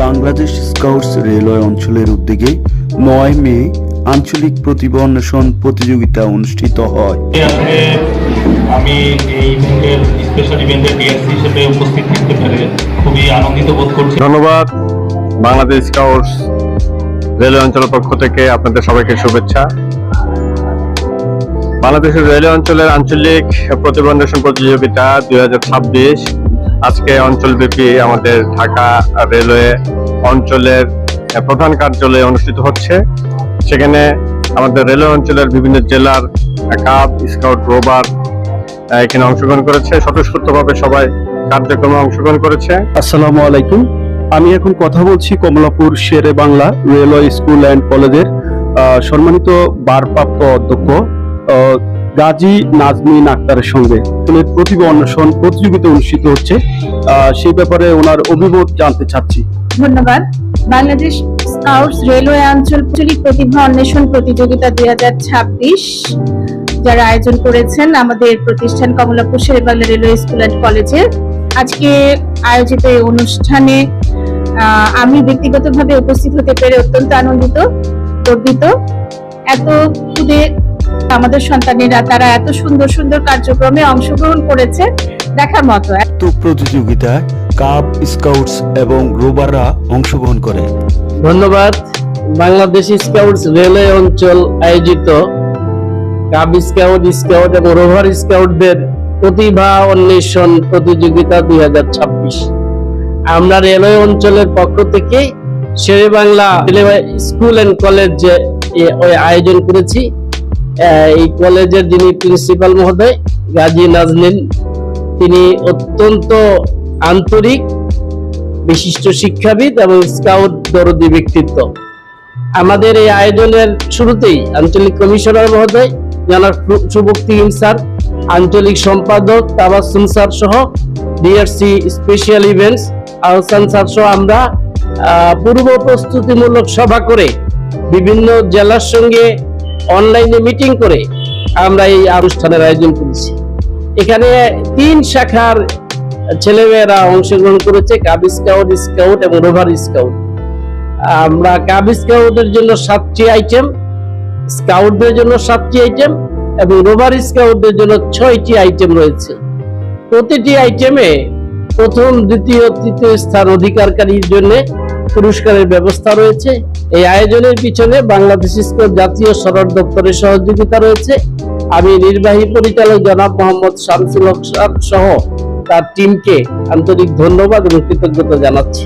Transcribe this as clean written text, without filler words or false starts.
Bangladesh scouts railway অঞ্চলের উদ্যোগে ৯ মে আঞ্চলিক প্রতিভা অন্বেষণ প্রতিযোগিতা অনুষ্ঠিত হয়। আমি এই ইভেন্টের স্পেশাল ইভেন্টের ডিআরসি হিসেবে উপস্থিত থাকতে পেরে খুবই আনন্দিত বোধ করছি। ধন্যবাদ। বাংলাদেশ স্কাউটস রেলওয়ে অঞ্চলের পক্ষ থেকে আপনাদের সবাইকে শুভেচ্ছা। বাংলাদেশের রেলওয়ে অঞ্চলের আঞ্চলিক প্রতিভা অন্বেষণ প্রতিযোগিতা 2026 আজকে অঞ্চলব্যাপী আমাদের ঢাকা রেলওয়ে অঞ্চলের প্রধান কার্যালয়ে অনুষ্ঠিত হচ্ছে। সেখানে আমাদের রেলওয়ে অঞ্চলের বিভিন্ন জেলার কাব, স্কাউট, রোভার এখানে অংশগ্রহণ করেছে। স্বতঃস্ফূর্তভাবে সবাই কার্যক্রমে অংশগ্রহণ করেছে। আসসালামু আলাইকুম। আমি এখন কথা বলছি কমলাপুর শেরে বাংলা রেলওয়ে স্কুল অ্যান্ড কলেজের সম্মানিত ভারপ্রাপ্ত অধ্যক্ষ গাজী নাজমিন আক্তারের সঙ্গে। প্রতিভা অন্বেষণ প্রতিযোগিতা অনুষ্ঠিত হচ্ছে, সেই ব্যাপারে ওনার অভিমত জানতে চাচ্ছি। ধন্যবাদ। বাংলাদেশ স্কাউটস রেলওয়ে আঞ্চলিক প্রতিভা অন্বেষণ প্রতিযোগিতা 2026 যারা আয়োজন করেছেন আমাদের প্রতিষ্ঠান কমলাপুর শেরে বাংলা রেলওয়ে স্কুল অ্যান্ড কলেজে, আজকে আয়োজিত এই অনুষ্ঠানে আমি ব্যক্তিগতভাবে উপস্থিত হতে পেরে অত্যন্ত আনন্দিত, গর্বিত। এত খুদে আমাদের সন্তানেরা তারা এত সুন্দর সুন্দর কার্যক্রমে অংশগ্রহণ করেছে, দেখার মতো। প্রতিযোগিতায় কাব, স্কাউটস এবং রোভাররা অংশগ্রহণ করে। ধন্যবাদ। বাংলাদেশ স্কাউটস রেলওয়ে অঞ্চল আয়োজিত কাব স্কাউট এবং রোভার স্কাউটদের প্রতিভা অন্বেষণ প্রতিযোগিতা 2026 আমরা রেলওয়ে অঞ্চলের পক্ষ থেকে Shere Bangla railway school and college আয়োজন করেছি। এই কলেজের যিনি প্রিন্সিপাল মহোদয় গাজী নাজমিন, তিনি অত্যন্ত আন্তরিক, বিশিষ্ট শিক্ষাবিদ এবং স্কাউট দরদি ব্যক্তিত্ব। আমাদের এই আয়োজনের শুরুতেই আঞ্চলিক কমিশনার মহোদয় জনাব সুবক্তিম স্যার, আঞ্চলিক সম্পাদক তাবাসসুম স্যার সহ DRC special events Ahsan sir সহ আমরা পূর্ব প্রস্তুতিমূলক সভা করে বিভিন্ন জেলার সঙ্গে অনলাইনে মিটিং করে আমরা এই অনুষ্ঠানের আয়োজন করেছি। এখানে 3 শাখার ছেলেমেয়েরা অংশগ্রহণ করেছে, কাব স্কাউট, স্কাউট এবং রোভার স্কাউট। আমরা কাব স্কাউটের জন্য 7টি আইটেম, স্কাউটদের জন্য 7টি আইটেম এবং রোভার স্কাউটদের জন্য 6টি আইটেম রয়েছে। প্রতিটি আইটেমে প্রথম, দ্বিতীয়, তৃতীয় স্থান অধিকারকারীর জন্য পুরস্কারের ব্যবস্থা রয়েছে। এই আয়োজনের পিছনে বাংলাদেশ স্কাউট জাতীয় সদর দপ্তরের সহযোগিতা রয়েছে। আমি নির্বাহী পরিচালক জনাব মোহাম্মদ শামসুল হক স্যার সহ তার টিমকে আন্তরিক ধন্যবাদ এবং কৃতজ্ঞতা জানাচ্ছি।